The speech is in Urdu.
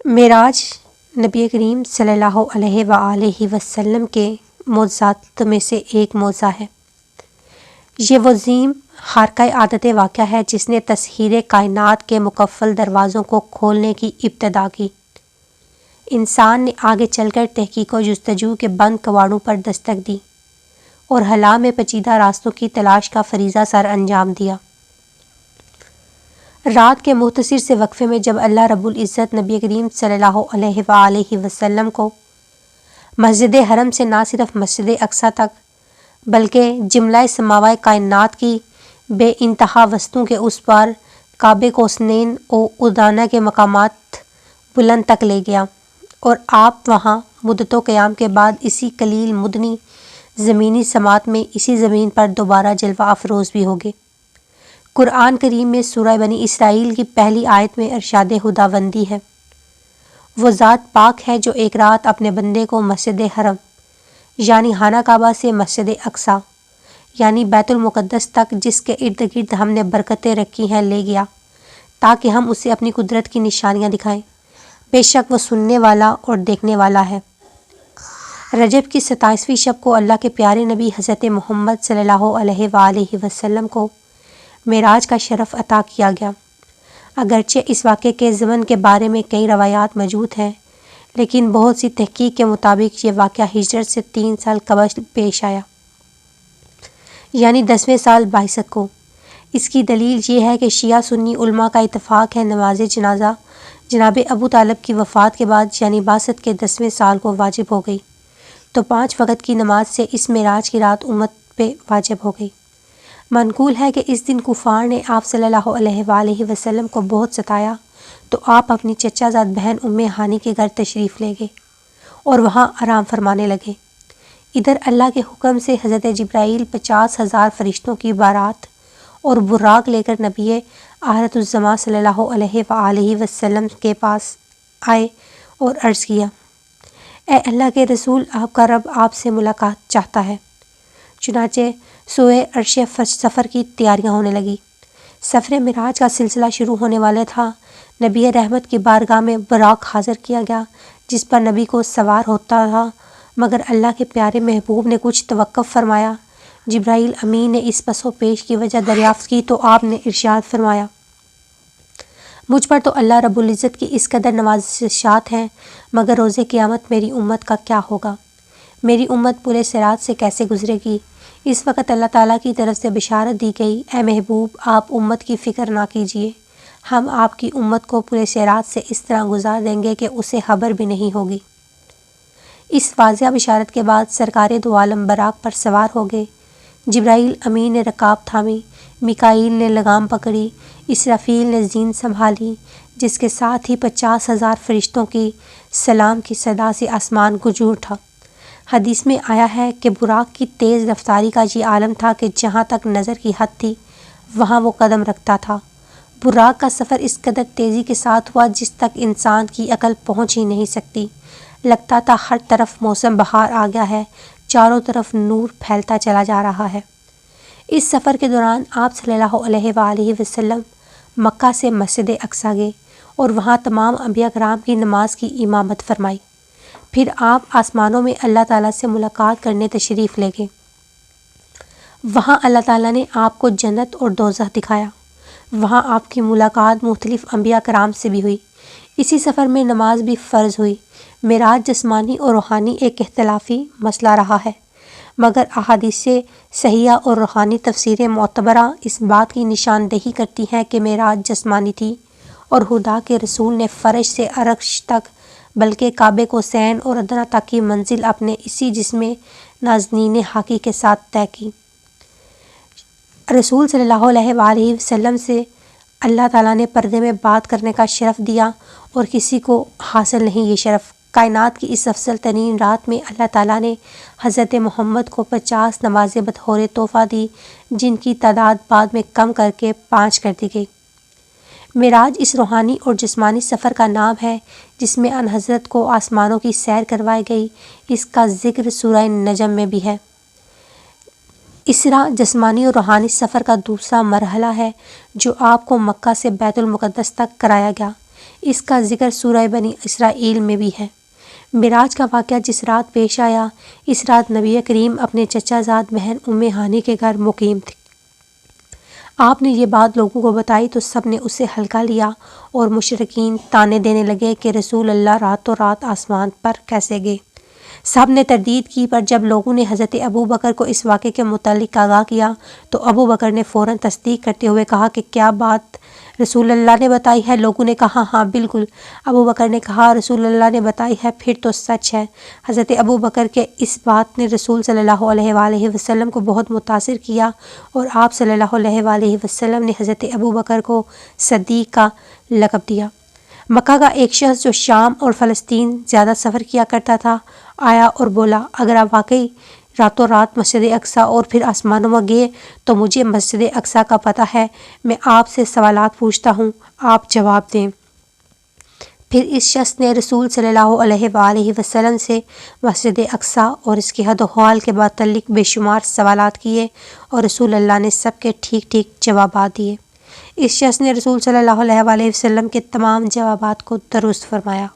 معراج نبی کریم صلی اللہ علیہ وآلہ وسلم کے معجزات میں سے ایک معجزہ ہے۔ یہ وہ عظیم خارقہ عادت واقعہ ہے جس نے تسخیر کائنات کے مقفل دروازوں کو کھولنے کی ابتدا کی۔ انسان نے آگے چل کر تحقیق و جستجو کے بند کواڑوں پر دستک دی اور خلا میں پیچیدہ راستوں کی تلاش کا فریضہ سر انجام دیا۔ رات کے مختصر سے وقفے میں جب اللہ رب العزت نبی کریم صلی اللہ علیہ وآلہ وسلم کو مسجد حرم سے نہ صرف مسجد اقصی تک بلکہ جملہ سماوائے کائنات کی بے انتہا وسطوں کے اس پار کعبے کوسنین و ادانہ کے مقامات بلند تک لے گیا اور آپ وہاں مدت و قیام کے بعد اسی قلیل مدنی زمینی سماعت میں اسی زمین پر دوبارہ جلوہ افروز بھی ہوگے۔ قرآن کریم میں سورہ بنی اسرائیل کی پہلی آیت میں ارشاد خداوندی ہے، وہ ذات پاک ہے جو ایک رات اپنے بندے کو مسجد حرم یعنی خانہ کعبہ سے مسجد اقصی یعنی بیت المقدس تک جس کے ارد گرد ہم نے برکتیں رکھی ہیں لے گیا تاکہ ہم اسے اپنی قدرت کی نشانیاں دکھائیں۔ بے شک وہ سننے والا اور دیکھنے والا ہے۔ رجب کی 27ویں شب کو اللہ کے پیارے نبی حضرت محمد صلی اللہ علیہ وآلہ وسلم کو معراج کا شرف عطا کیا گیا۔ اگرچہ اس واقعے کے ضمن کے بارے میں کئی روایات موجود ہیں، لیکن بہت سی تحقیق کے مطابق یہ واقعہ ہجرت سے 3 سال قبل پیش آیا، یعنی 10ویں سال بعثت کو۔ اس کی دلیل یہ ہے کہ شیعہ سنی علماء کا اتفاق ہے نماز جنازہ جناب ابو طالب کی وفات کے بعد یعنی بعثت کے 10ویں سال کو واجب ہو گئی، تو 5 وقت کی نماز سے اس معراج کی رات امت پہ واجب ہو گئی۔ منقول ہے کہ اس دن کفار نے آپ صلی اللہ علیہ وآلہ وسلم کو بہت ستایا تو آپ اپنی چچا زاد بہن ام ہانی کے گھر تشریف لے گئے اور وہاں آرام فرمانے لگے۔ ادھر اللہ کے حکم سے حضرت جبرائیل 50,000 فرشتوں کی بارات اور براق لے کر نبی آخرت الزماں صلی اللہ علیہ وآلہ وسلم کے پاس آئے اور عرض کیا، اے اللہ کے رسول، آپ کا رب آپ سے ملاقات چاہتا ہے۔ چنانچہ سوئے عرش سفر کی تیاریاں ہونے لگی۔ سفر معراج کا سلسلہ شروع ہونے والا تھا۔ نبی رحمت کی بارگاہ میں براق حاضر کیا گیا جس پر نبی کو سوار ہوتا تھا، مگر اللہ کے پیارے محبوب نے کچھ توقف فرمایا۔ جبرائیل امین نے اس پس و پیش کی وجہ دریافت کی تو آپ نے ارشاد فرمایا، مجھ پر تو اللہ رب العزت کی اس قدر نوازشات ہیں، مگر روز قیامت میری امت کا کیا ہوگا؟ میری امت پورے صراط سے کیسے گزرے گی؟ اس وقت اللہ تعالیٰ کی طرف سے بشارت دی گئی، اے محبوب، آپ امت کی فکر نہ کیجیے، ہم آپ کی امت کو پورے صراط سے اس طرح گزار دیں گے کہ اسے خبر بھی نہیں ہوگی۔ اس واضح بشارت کے بعد سرکار دو عالم براق پر سوار ہو گئے۔ جبرائیل امین نے رکاب تھامی، میکائیل نے لگام پکڑی، اسرافیل نے زین سنبھالی، جس کے ساتھ ہی 50,000 فرشتوں کی سلام کی صدا سے آسمان گونج اٹھا۔ حدیث میں آیا ہے کہ براق کی تیز رفتاری کا یہ عالم تھا کہ جہاں تک نظر کی حد تھی وہاں وہ قدم رکھتا تھا۔ براق کا سفر اس قدر تیزی کے ساتھ ہوا جس تک انسان کی عقل پہنچ ہی نہیں سکتی۔ لگتا تھا ہر طرف موسم بہار آ گیا ہے، چاروں طرف نور پھیلتا چلا جا رہا ہے۔ اس سفر کے دوران آپ صلی اللہ علیہ وآلہ وسلم مکہ سے مسجد اقصی گئے اور وہاں تمام انبیاء کرام کی نماز کی امامت فرمائی۔ پھر آپ آسمانوں میں اللہ تعالیٰ سے ملاقات کرنے تشریف لے گئے۔ وہاں اللہ تعالیٰ نے آپ کو جنت اور دوزخ دکھایا۔ وہاں آپ کی ملاقات مختلف انبیاء کرام سے بھی ہوئی۔ اسی سفر میں نماز بھی فرض ہوئی۔ معراج جسمانی اور روحانی ایک اختلافی مسئلہ رہا ہے، مگر احادیث صحیحہ اور روحانی تفسیریں معتبرہ اس بات کی نشاندہی کرتی ہیں کہ معراج جسمانی تھی اور خدا کے رسول نے فرش سے عرش تک بلکہ کعبے کوسین اور ادنیٰ تک کی منزل اپنے اسی جسم نازنین حاقی کے ساتھ طے کی۔ رسول صلی اللہ علیہ وآلہ وسلم سے اللہ تعالیٰ نے پردے میں بات کرنے کا شرف دیا اور کسی کو حاصل نہیں یہ شرف۔ کائنات کی اس افضل ترین رات میں اللہ تعالیٰ نے حضرت محمد کو 50 نمازیں بطور تحفہ دی، جن کی تعداد بعد میں کم کر کے 5 کر دی گئی۔ معراج اس روحانی اور جسمانی سفر کا نام ہے جس میں ان حضرت کو آسمانوں کی سیر کروائی گئی۔ اس کا ذکر سورہ نجم میں بھی ہے۔ اسرا جسمانی اور روحانی سفر کا دوسرا مرحلہ ہے جو آپ کو مکہ سے بیت المقدس تک کرایا گیا۔ اس کا ذکر سورہ بنی اسرائیل میں بھی ہے۔ معراج کا واقعہ جس رات پیش آیا، اس رات نبی کریم اپنے چچا زاد بہن ام ہانی کے گھر مقیم تھے۔ آپ نے یہ بات لوگوں کو بتائی تو سب نے اسے ہلکا لیا اور مشرکین طعنے دینے لگے کہ رسول اللہ راتوں رات آسمان پر کیسے گئے۔ سب نے تردید کی، پر جب لوگوں نے حضرت ابو بکر کو اس واقعے کے متعلق آگاہ کیا تو ابو بکر نے فوراً تصدیق کرتے ہوئے کہا کہ کیا بات رسول اللہ نے بتائی ہے؟ لوگوں نے کہا ہاں بالکل۔ ابو بکر نے کہا رسول اللہ نے بتائی ہے، پھر تو سچ ہے۔ حضرت ابو بکر کے اس بات نے رسول صلی اللہ علیہ وآلہ وسلم کو بہت متاثر کیا اور آپ صلی اللہ علیہ وآلہ وسلم نے حضرت ابو بکر کو صدیق کا لقب دیا۔ مکہ کا ایک شخص جو شام اور فلسطین زیادہ سفر کیا کرتا تھا آیا اور بولا، اگر آپ واقعی راتوں رات مسجد اقصیٰ اور پھر آسمانوں میں گئے تو مجھے مسجد اقصیٰ کا پتہ ہے، میں آپ سے سوالات پوچھتا ہوں، آپ جواب دیں۔ پھر اس شخص نے رسول صلی اللہ علیہ وآلہ وسلم سے مسجد اقصیٰ اور اس کی حد و حوال کے متعلق بے شمار سوالات کیے اور رسول اللہ نے سب کے ٹھیک ٹھیک جوابات دیے۔ اس شخص نے رسول صلی اللہ علیہ وآلہ وسلم کے تمام جوابات کو درست فرمایا۔